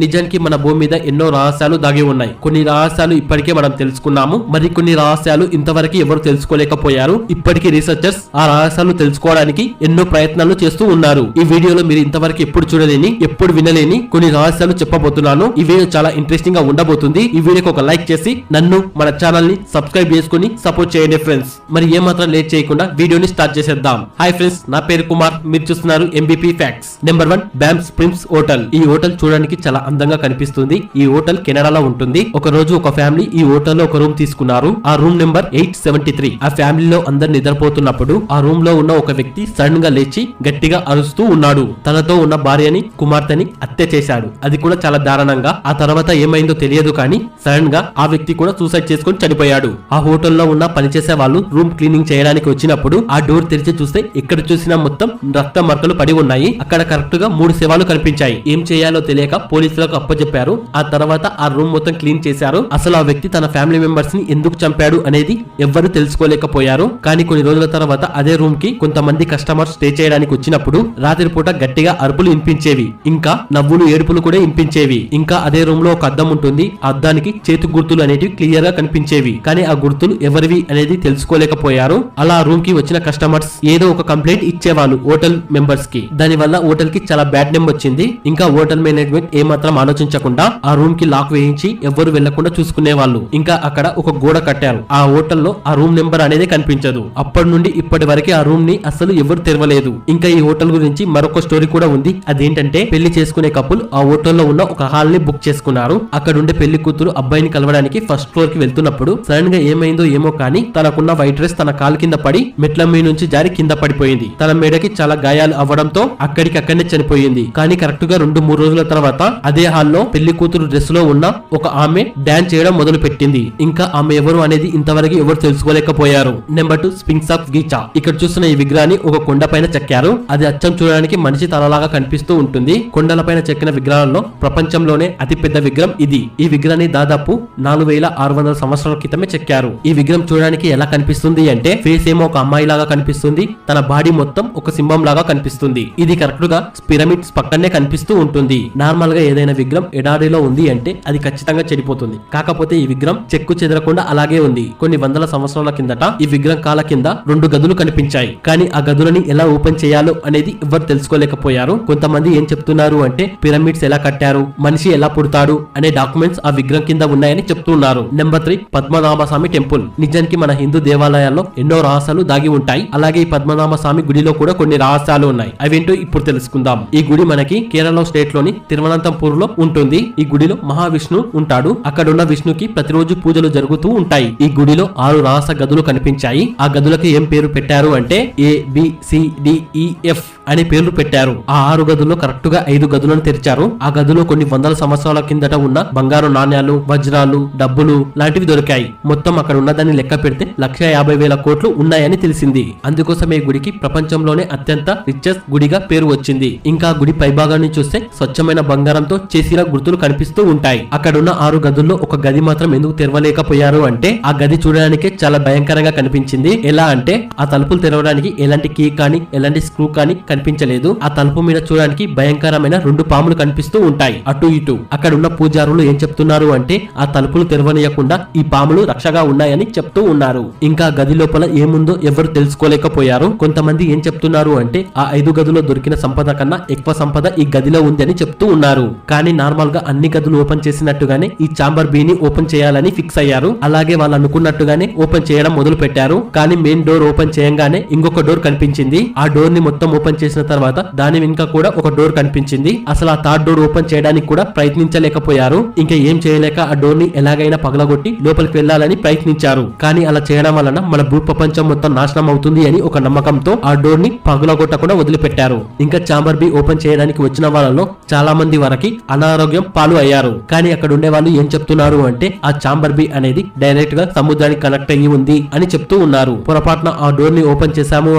నిజానికి మన భూమి మీద ఎన్నో రహస్యాలు దాగి ఉన్నాయి. కొన్ని రహస్యాలు ఇప్పటికే మనం తెలుసుకున్నాము, మరి కొన్ని రహస్యాలు ఇంతవరకు ఎవరు తెలుసుకోలేకపోయారు. ఇప్పటికీ రీసెర్చర్స్ ఆ రహస్యాలు తెలుసుకోవడానికి ఎన్నో ప్రయత్నాలు చేస్తూ ఉన్నారు. ఈ వీడియోలో మీరు ఇంతవరకు ఎప్పుడు చూడలేని, ఎప్పుడు వినలేని కొన్ని రహస్యాలు చెప్పబోతున్నాను. ఈ వీడియో చాలా ఇంట్రెస్టింగ్ గా ఉండబోతుంది. ఈ వీడియోకి ఒక లైక్ చేసి నన్ను, మన ఛానల్ ని సబ్స్క్రైబ్ చేసుకుని సపోర్ట్ చేయండి ఫ్రెండ్స్. మరి ఏమాత్రం లేట్ చేయకుండా వీడియోని స్టార్ట్ చేసేద్దాం. హాయ్ ఫ్రెండ్స్, నా పేరు కుమార్, మీరు చూస్తున్నారు ఎంబీపీ ఫ్యాక్ట్స్. నెంబర్ 1, బ్యామ్స్ ప్రిన్స్ హోటల్. ఈ హోటల్ చూడడానికి చాలా అందంగా కనిపిస్తుంది. ఈ హోటల్ కెనడాలో ఉంటుంది. ఒక రోజు ఒక ఫ్యామిలీ ఈ హోటల్లో ఒక రూమ్ తీసుకున్నారు. ఆ రూమ్ నెంబర్ 873. ఆ ఫ్యామిలీలో అందరు నిద్రపోతున్నప్పుడు ఆ రూమ్ లో ఉన్న ఒక వ్యక్తి సడన్ గా లేచి గట్టిగా అరుస్తూ ఉన్నాడు. తనతో ఉన్న భార్యని, కుమార్తెని హత్య చేశాడు. అది కూడా చాలా దారుణంగా. ఆ తర్వాత ఏమైందో తెలియదు కానీ సడన్ గా ఆ వ్యక్తి కూడా సూసైడ్ చేసుకుని చనిపోయాడు. ఆ హోటల్లో ఉన్న పనిచేసే వాళ్ళు రూమ్ క్లీనింగ్ చేయడానికి వచ్చినప్పుడు ఆ డోర్ తెరిచి చూస్తే ఎక్కడ చూసినా మొత్తం రక్త మరకలు పడి ఉన్నాయి. అక్కడ కరెక్ట్ గా 3 శవాలు కనిపించాయి. ఏం చేయాలో తెలియక పోలీసులకు అప్పచెప్పారు. ఆ తర్వాత ఆ రూమ్ మొత్తం క్లీన్ చేశారు. అసలు ఆ వ్యక్తి తన ఫ్యామిలీ మెంబర్స్ ని ఎందుకు చంపాడు అనేది ఎవ్వరు తెలుసుకోలేకపోయారు. కానీ కొన్ని రోజుల తర్వాత అదే రూమ్ కి కొంతమంది కస్టమర్స్ స్టే చేయడానికి వచ్చినప్పుడు రాత్రిపూట గట్టిగా అరుపులు వినిపించేవి. ఇంకా నవ్వులు, ఏడుపులు కూడా వినిపించేవి. ఇంకా అదే రూమ్ లో ఒక అద్దం ఉంటుంది. ఆ అద్దానికి చేతు గుర్తులు అనేటివి క్లియర్ గా కనిపించేవి. కానీ ఆ గుర్తులు ఎవరివి అనేది తెలుసుకోలేకపోయారు. అలా ఆ రూమ్ కి వచ్చిన కస్టమర్స్ ఏదో ఒక కంప్లైంట్ ఇచ్చేవాళ్ళు హోటల్ మెంబర్స్ కి. దాని వల్ల హోటల్ కి చాలా బ్యాడ్ నేమ్ వచ్చింది. ఇంకా హోటల్ మేనేజ్మెంట్ ఏమాత్రం ఆలోచించకుండా ఆ రూమ్ కి లాక్ వేయించి ఎవ్వరు వెళ్లకుండా చూసుకునే వాళ్ళు. ఇంకా అక్కడ ఒక గోడ కట్టారు. ఆ హోటల్లో ఆ రూమ్ నెంబర్ అనేది కనిపించదు. అప్పటి నుండి ఇప్పటి వరకు ఆ రూమ్ ని అసలు ఎవరు తెరవలేదు. ఇంకా ఈ హోటల్ గురించి మరొక స్టోరీ కూడా ఉంది. అదేంటంటే పెళ్లి చేసుకునే కపుల్ ఆ హోటల్లో ఉన్న ఒక హాల్ ని బుక్ చేసుకున్నారు. అక్కడ ఉండే పెళ్లి కూతురు అబ్బాయిని కలవడానికి ఫస్ట్ ఫ్లోర్ కి వెళ్తున్నప్పుడు సడన్ గా ఏమైందో ఏమో కానీ తనకున్న వైట్ డ్రెస్ తన కాలు కింద పడి మెట్ల మీద నుంచి జారి కింద పడిపోయింది. తన మెడకి చాలా గాయాలు అవ్వడంతో అక్కడికక్కడనే చనిపోయింది. కానీ కరెక్ట్ గా 2-3 రోజుల తర్వాత అదే హాల్లో పెళ్లి కూతురు డ్రెస్ లో ఉన్న ఒక ఆమె డాన్స్ చేయడం మొదలు పెట్టింది. ఇంకా ఆమె ఎవరు అనేది ఇంతవరకు ఎవరు తెలుసుకోలేకపోయారు. Number 2, sphinx of Giza. ఇక్కడ చూస్తున్న ఈ విగ్రహాన్ని ఒక కొండ పైన చెక్కారు. అది అచ్చం చూడడానికి మనిషి తలలాగా కనిపిస్తూ ఉంటుంది. కొండల పైన చెక్కిన విగ్రహాల్లో ప్రపంచంలోనే అతి పెద్ద విగ్రహం ఇది. ఈ విగ్రహాన్ని దాదాపు 4600 సంవత్సరాల క్రితమే చెక్కారు. ఈ విగ్రహం చూడడానికి ఎలా కనిపిస్తుంది అంటే ఫేస్ ఏమో ఒక అమ్మాయి లాగా కనిపిస్తుంది. తన బాడీ మొత్తం ఒక సింహం లాగా కనిపిస్తుంది. ఇది కరెక్ట్ గా పిరమిడ్స్ పక్కనే కనిపిస్తూ ఉంటుంది. నార్మల్ గా ఏదైనా విగ్రహం ఎడారిలో ఉంది అంటే అది ఖచ్చితంగా చెడిపోతుంది. కాకపోతే ఈ విగ్రహం చెక్కు చెదరకుండా అలాగే ఉంది. కొన్ని వందల సంవత్సరాల కిందట ఈ విగ్రహం కాల కింద 2 గదులు కనిపించాయి. కానీ ఆ గదులని ఎలా ఓపెన్ చేయాలో అనేది ఎవరు తెలుసుకోలేకపోయారు. కొంతమంది ఏం చెప్తున్నారు అంటే పిరమిడ్స్ ఎలా కట్టారు, మనిషి ఎలా పుడతాడు అనే డాక్యుమెంట్స్ ఆ విగ్రహం కింద ఉన్నాయని చెప్తున్నారు. నెంబర్ 3, పద్మనాభ స్వామి టెంపుల్. నిజానికి మన హిందూ దేవాలయాల్లో ఎన్నో రహస్యాలు దాగి ఉంటాయి. అలాగే ఈ పద్మనాభ స్వామి గుడిలో కూడా కొన్ని రహస్యాలు ఉన్నాయి. అవేంటో ఇప్పుడు తెలుసుకుందాం. ఈ గుడి మనకి కేరళ స్టేట్ లోని తిరువనంతపురం లో ఉంటుంది. ఈ గుడిలో మహావిష్ణు ఉంటాడు. అక్కడ ఉన్న విష్ణుకి ప్రతిరోజు పూజలు జరుగుతూ ఉంటాయి. ఈ గుడిలో 6 రహస్య గదులు కనిపించాయి. ఆ గదులకి ఏం పేరు పెట్టారు అంటే ABCDEF అనే పేర్లు పెట్టారు. ఆ 6 గదుల్లో కరెక్ట్ గా 5 గదులను తెరిచారు. ఆ గదులో కొన్ని వందల సంవత్సరాల కిందట ఉన్న బంగారు నాణ్యాలు, వజ్రాలు, డబ్బులు లాంటివి దొరికాయి. మొత్తం అక్కడ ఉన్నదాన్ని లెక్క పెడితే 1,50,000 కోట్లు ఉన్నాయని తెలిసింది. అందుకోసం ఈ గుడికి ప్రపంచంలోనే అత్యంత రిచెస్ట్ గుడిగా పేరు వచ్చింది. ఇంకా గుడి పైభాగాన్ని చూస్తే స్వచ్ఛమైన బంగారంతో చేసిన గుర్తులు కనిపిస్తూ ఉంటాయి. అక్కడ ఉన్న 6 గదుల్లో ఒక గది మాత్రం ఎందుకు తెరవలేకపోయారు అంటే ఆ గది చూడడానికే చాలా భయంకరంగా కనిపించింది. ఎలా అంటే ఆ తలుపులు తెరవడానికి ఎలాంటి కీ కానీ ఎలాంటి స్క్రూ కానీ కనిపించలేదు. ఆ తలుపు మీద చూడడానికి భయంకరమైన 2 పాములు కనిపిస్తూ ఉంటాయి అటు ఇటు. అక్కడ ఉన్న పూజారులు ఏం చెప్తున్నారు అంటే ఆ తలుపులు తెరవనీయకుండా ఈ పాములు రక్షగా ఉన్నాయని చెప్తూ ఉన్నారు. ఇంకా గది లోపల ఏముందో ఎవరు తెలుసుకోలేకపోయారు. కొంతమంది ఏం చెప్తున్నారు అంటే ఆ 5 గదుల్లో దొరికిన సంపద కన్నా ఎక్కువ సంపద ఈ గదిలో ఉంది అని చెప్తూ ఉన్నారు. కానీ నార్మల్ గా అన్ని గదులు ఓపెన్ చేసినట్టుగానే ఈ చాంబర్ బి ని ఓపెన్ చేయాలని ఫిక్స్ అయ్యారు. అలాగే వాళ్ళు అనుకున్నట్టుగానే ఓపెన్ చేయడం మొదలు పెట్టారు. కానీ మెయిన్ డోర్ ఓపెన్ చేయంగానే ఇంకొక డోర్ కనిపించింది. ఆ డోర్ ని మొత్తం ఓపెన్ చేసిన తర్వాత దాని వెనుక కూడా ఒక డోర్ కనిపించింది. అసలు ఆ 3rd డోర్ ఓపెన్ చేయడానికి కూడా ప్రయత్నించలేకపోయారు. ఇంకా ఏం చేయలేక ఆ డోర్ ని ఎలాగైనా పగలగొట్టి లోపలికి వెళ్లాలని ప్రయత్నించారు. కానీ అలా చేయడం వలన మన భూ ప్రపంచం మొత్తం నాశనం అవుతుంది అని ఒక నమ్మకంతో ఆ డోర్ ని పగలగొట్టకుండా వదిలిపెట్టారు. ఇంకా చాంబర్ బి ఓపెన్ చేయడానికి వచ్చిన వాళ్ళలో చాలా మంది వరకు అనారోగ్యం పాలు అయ్యారు. కానీ అక్కడ ఉండే వాళ్ళు ఏం చెప్తున్నారు అంటే ఆ చాంబర్ బి అనేది డైరెక్ట్ గా సముద్రానికి కనెక్ట్ అయ్యి ఉంది అని చెప్తూ ఉన్నారు. పొరపాటున ఆ డోర్ ని ఓపెన్ చేశాము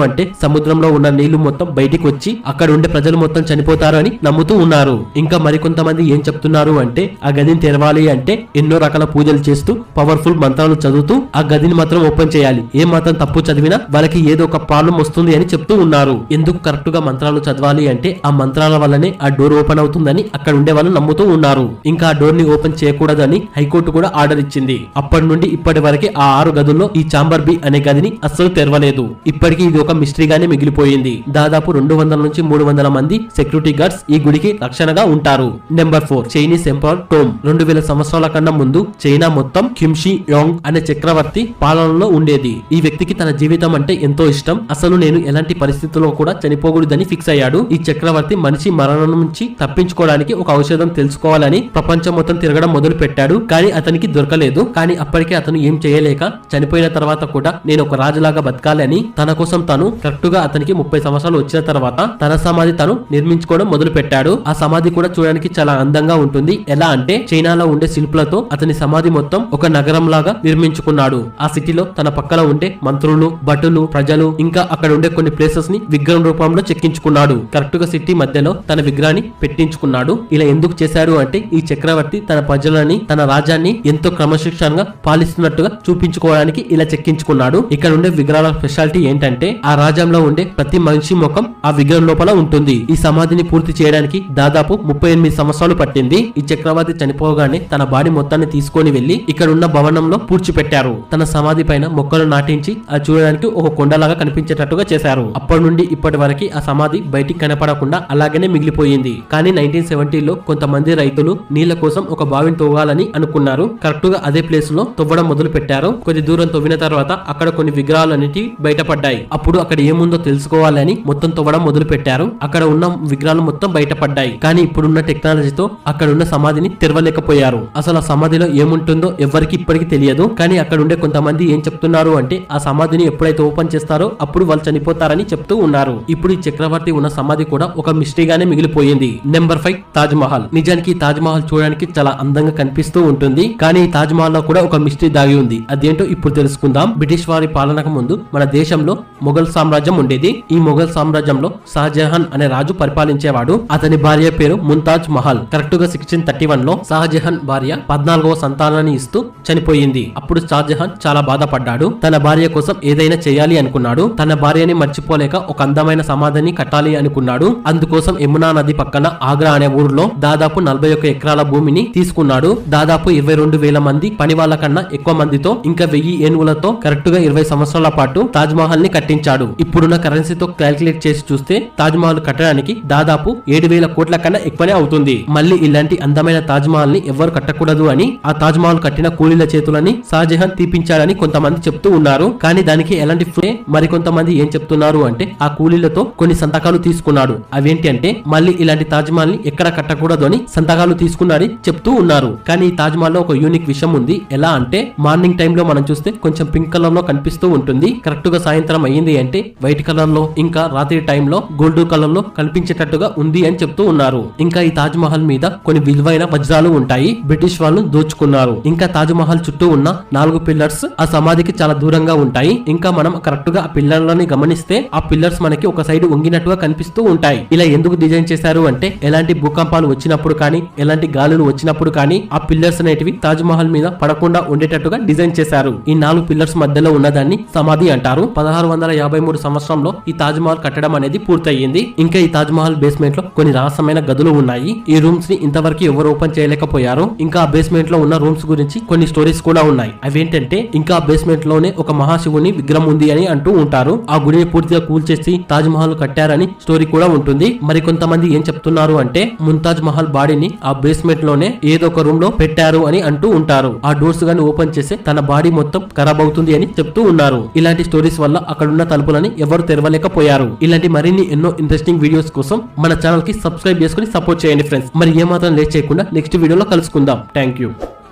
అంటే సముద్రంలో ఉన్న నీళ్లు మొత్తం బయటికి వచ్చి అక్కడ ఉండే ప్రజలు మొత్తం చనిపోతారు అని నమ్ముతూ ఉన్నారు. ఇంకా మరికొంతమంది ఏం చెప్తున్నారు అంటే ఆ గదిని తెరవాలి అంటే ఎన్నో రకాల పూజలు చేస్తూ పవర్ఫుల్ మంత్రాలు చదువుతూ ఆ గదిని మాత్రం ఓపెన్ చేయాలి. ఏ మాత్రం తప్పు చదివినా వాళ్ళకి ఏదో ఒక ప్రాబ్లం వస్తుంది అని చెప్తూ ఉన్నారు. ఎందుకు కరెక్ట్ గా మంత్రాలు చదవాలి అంటే ఆ మంత్రాల వల్లనే ఆ డోర్ ఓపెన్ అవుతుందని అక్కడ ఉండే ఉండే వాళ్ళు నమ్ముతూ ఉన్నారు. ఇంకా ఆ డోర్ ని ఓపెన్ చేయకూడదని హైకోర్టు కూడా ఆర్డర్ ఇచ్చింది. అప్పటి నుండి ఇప్పటి వరకు ఆ 6 గదుల్లో ఈ చాంబర్ బి అనే గదిని అస్సలు తెరవలేదు. ఇప్పటికీ ఇది ఒక మిస్టరీగానే మిగిలిపోయింది. దాదాపు 200 నుంచి 300 మంది సెక్యూరిటీ గార్డ్స్ ఈ గుడికి రక్షణగా ఉంటారు. Number 4 Chinese emperor tome. 2000 సంవత్సరాల కన్నా ముందు చైనా మొత్తం కిమ్షి యాంగ్ అనే చక్రవర్తి పాలనలో ఉండేది. ఈ వ్యక్తికి తన జీవితం అంటే ఎంతో ఇష్టం. అసలు నేను ఎలాంటి పరిస్థితుల్లో కూడా చనిపోకూడదని ఫిక్స్ అయ్యాడు. ఈ చక్రవర్తి మనిషి మరణం నుంచి తప్పించుకోవడానికి ఒక ఔషధం తెలుసుకోవాలని ప్రపంచం మొత్తం తిరగడం మొదలు పెట్టాడు. కానీ అతనికి దొరకలేదు. కానీ అప్పటికే అతను ఏం చేయలేక చనిపోయిన తర్వాత కూడా నేను ఒక రాజులాగా బతకాలని తన కోసం తను కరెక్ట్ గా అతనికి 30 సంవత్సరాలు వచ్చిన తర్వాత తన సమాధి తను నిర్మించుకోవడం మొదలు పెట్టాడు. ఆ సమాధి కూడా చూడడానికి చాలా అందంగా ఉంటుంది. ఎలా అంటే చైనాలో ఉండే శిల్పులతో అతని సమాధి మొత్తం ఒక నగరం లాగా నిర్మించుకున్నాడు. ఆ సిటీలో తన పక్కన ఉండే మంత్రులు, భటులు, ప్రజలు ఇంకా అక్కడ ఉండే కొన్ని ప్లేసెస్ ని విగ్రహం రూపంలో చెక్కించుకున్నాడు. కరెక్ట్ గా సిటీ మధ్యలో తన విగ్రహాన్ని పెట్టించుకున్నాడు. ఇలా ఎందుకు చేశాడు అంటే ఈ చక్రవర్తి తన ప్రజలని తన రాజ్యాన్ని ఎంతో క్రమశిక్షణగా పాలిస్తున్నట్టుగా చూపించుకోవడానికి ఇలా చెక్కించుకున్నాడు. ఇక్కడ ఉండే విగ్రహాల స్పెషాలిటీ ఏంటంటే ఆ రాజ్యంలో ఉండే ప్రతి మనిషి ముఖం ఆ విగ్రహం లోపల ఉంటుంది. ఈ సమాధిని పూర్తి చేయడానికి దాదాపు 38 సంవత్సరాలు పట్టింది. ఈ చక్రవర్తి చనిపోగానే తన బాడీ మొత్తాన్ని తీసుకొని వెళ్లి ఇక్కడ ఉన్న భవనంలో పూడ్చిపెట్టారు. తన సమాధి పైన మొక్కలు నాటించి అది చూడడానికి ఒక కొండలాగా కనిపించేటట్టుగా చేశారు. అప్పటి నుండి ఇప్పటి వరకు ఆ సమాధి బయటికి కనపడకుండా అలాగనే మిగిలిపోయింది. కానీ 1970లో కొంతమంది రైతులు నీళ్ల కోసం ఒక బావిని తవ్వాలని అనుకున్నారు. కరెక్ట్ గా అదే ప్లేస్ లో తవ్వడం మొదలు పెట్టారు. కొద్ది దూరం తవ్విన తర్వాత అక్కడ కొన్ని విగ్రహాలన్నిటి బయటపడ్డాయి. అప్పుడు అక్కడ ఏముందో తెలుసుకోవాలని మొత్తం తవ్వడం మొదలు పెట్టారు. అక్కడ ఉన్న విగ్రహాలు మొత్తం బయటపడ్డాయి. కానీ ఇప్పుడున్న టెక్నాలజీతో అక్కడ ఉన్న సమాధిని తెరవలేకపోయారు. అసలు ఆ సమాధిలో ఏముంటుందో ఎవరికి ఇప్పటికీ తెలియదు. కానీ అక్కడ ఉండే కొంతమంది ఏం చెప్తున్నారు అంటే ఆ సమాధిని ఎప్పుడైతే ఓపెన్ చేస్తారో అప్పుడు వాళ్ళు చనిపోతారని చెప్తూ ఉన్నారు. ఇప్పుడు ఈ చక్రవర్తి ఉన్న సమాధి కూడా ఒక మిస్టరీగానే మిగిలిపోయింది. నెంబర్ 5 తాజ్ మహల్. నిజానికి తాజ్ మహల్ చూడడానికి చాలా అందంగా కనిపిస్తూ ఉంటుంది. కానీ ఈ తాజ్ మహల్ లో కూడా ఒక మిస్టరీ దాగి ఉంది. అదేంటో ఇప్పుడు తెలుసుకుందాం. బ్రిటిష్ వారి పాలనకు ముందు మన దేశంలో మొఘల్ సామ్రాజ్యం ఉండేది. ఈ మొఘల్ సామ్రాజ్యంలో షాజహాన్ అనే రాజు పరిపాలించేవాడు. అతని భార్య పేరు ముంతాజ్ మహల్. కరెక్ట్ గా 1631 లో షాజహాన్ భార్య 14వ సంతానాన్ని ఇస్తూ చనిపోయింది. అప్పుడు షాజహాన్ చాలా బాధపడ్డాడు. తన భార్య కోసం ఏదైనా చేయాలి అనుకున్నాడు. తన భార్యని మర్చిపోలేక ఒక అందమైన సమాధిని కట్టాలి అనుకున్నాడు. అందుకోసం యమునా నది పక్కన ఆగ్రా అనే ఊరిలో దాదాపు 41 ఎకరాల భూమిని తీసుకున్నాడు. దాదాపు 22,000 మంది పని వాళ్ళ కన్నా ఎక్కువ మందితో ఇంకా 1000 ఏనుగులతో కరెక్ట్ గా 20 సంవత్సరాల పాటు తాజ్ మహల్ ని కట్టించాడు. ఇప్పుడున్న కరెన్సీతో క్యాల్కులేట్ చేసి చూస్తే తాజ్ మహల్ కట్టడానికి దాదాపు 7,000 కోట్ల కన్నా ఎక్కువనే అవుతుంది. మళ్ళీ ఇలాంటి అందమైన తాజ్ మహల్ ని ఎవరు కట్టకూడదు అని ఆ తాజ్ మహల్ కట్టిన కూలీల చేతులని షాజహాన్ తీపించాడని కొంతమంది చెప్తూ ఉన్నారు. కానీ దానికి ఎలాంటి మరికొంతమంది ఏం చెప్తున్నారు అంటే ఆ కూలీలతో కొన్ని సంతకాలు తీసుకున్నాడు. అవేంటి అంటే మళ్ళీ ఇలాంటి తాజ్ మహల్ ని ఎక్కడ కట్టకూడదు అని సంతకాలు తీసుకున్నారని చెప్తూ ఉన్నారు. కానీ ఈ తాజ్ మహల్ లో ఒక యూనిక్ విషయం ఉంది. ఎలా అంటే మార్నింగ్ టైం లో మనం చూస్తే కొంచెం పింక్ కలర్ లో కనిపిస్తూ ఉంటుంది. కరెక్ట్ గా సాయంత్రం అయ్యింది అంటే వైట్ కలర్ లో ఇంకా రాత్రి టైంలో గోల్డ్ కలర్ లో కనిపించేటట్టుగా ఉంది అని చెప్తూ ఉన్నారు. ఇంకా ఈ తాజ్ మహల్ మీద కొన్ని విలువైన వజ్రాలు ఉంటాయి. బ్రిటిష్ వాళ్ళు దోచుకున్నారు. ఇంకా తాజ్ మహల్ చుట్టూ ఉన్న 4 పిల్లర్స్ ఆ సమాధికి చాలా దూరంగా ఉంటాయి. ఇంకా మనం కరెక్ట్ గా ఆ పిల్లర్లని గమనిస్తే ఆ పిల్లర్స్ మనకి ఒక సైడ్ వంగినట్టుగా కనిపిస్తూ ఉంటాయి. ఇలా ఎందుకు డిజైన్ చేశారు అంటే ఎలాంటి భూకంపాలు వచ్చినప్పుడు కానీ ఎలాంటి గాలులు వచ్చినప్పుడు కానీ ఆ పిల్లర్స్ అనేటివి తాజ్ మహల్ మీద పడకుండా ఉండేటట్టుగా డిజైన్ చేశారు. ఈ 4 పిల్లర్స్ మధ్యలో ఉన్నదాన్ని సమాధి అంటారు. 1653 సంవత్సరంలో ఈ తాజ్ మహల్ కట్టడం అనేది పూర్తయింది. ఇంకా ఈ తాజ్ మహల్ బేస్మెంట్ లో కొన్ని రహస్యమైన గదులు ఉన్నాయి. ఈ రూమ్స్ ని ఇంతవరకు ఎవరు ఓపెన్ చేయలేకపోయారు. ఇంకా ఆ బేస్మెంట్ లో ఉన్న రూమ్స్ గురించి కొన్ని స్టోరీస్ కూడా ఉన్నాయి. అవేంటంటే ఇంకా ఆ బేస్మెంట్ లోనే ఒక మహాశివుని విగ్రహం ఉంది అని అంటూ ఉంటారు. ఆ గుడిని పూర్తిగా కూల్చేసి తాజ్ మహల్ కట్టారని స్టోరీ కూడా ఉంటుంది. మరి కొంతమంది ఏం చెప్తున్నారు అంటే ముంతాజ్ మహల్ బాడీని ఆ బేస్మెంట్ లోనే ఏదో ఒక రూమ్ లో పెట్టారు అని అంటూ ఉంటారు. ఆ డోర్స్ గాని ఓపెన్ చేస్తే తన బాడీ మొత్తం ఖరాబ్ అవుతుంది అని చెప్తూ ఉన్నారు. ఇలాంటి స్టోరీస్ వల్ల అక్కడున్న తలుపులని ఎవరు తెరవలేకపోయారు. ఇలాంటి మరిన్ని ఎన్నో ఇంట్రెస్టింగ్ వీడియోస్ కోసం మన ఛానల్ కి సబ్స్క్రైబ్ చేసుకుని సపోర్ట్ చేయండి ఫ్రెండ్స్. మరి ఏమాత్రం లేట్ చేయకుండా నెక్స్ట్ వీడియోలో కలుసుకుందాం. Thank you.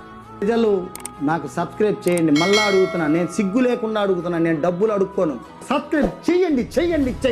ప్రజలు నాకు సబ్స్క్రైబ్ చేయండి. మళ్ళా అడుగుతున్నా, నేను సిగ్గు లేకుండా అడుగుతున్నా, నేను డబ్బులు అడుక్కోను. సబ్స్క్రైబ్ చేయండి.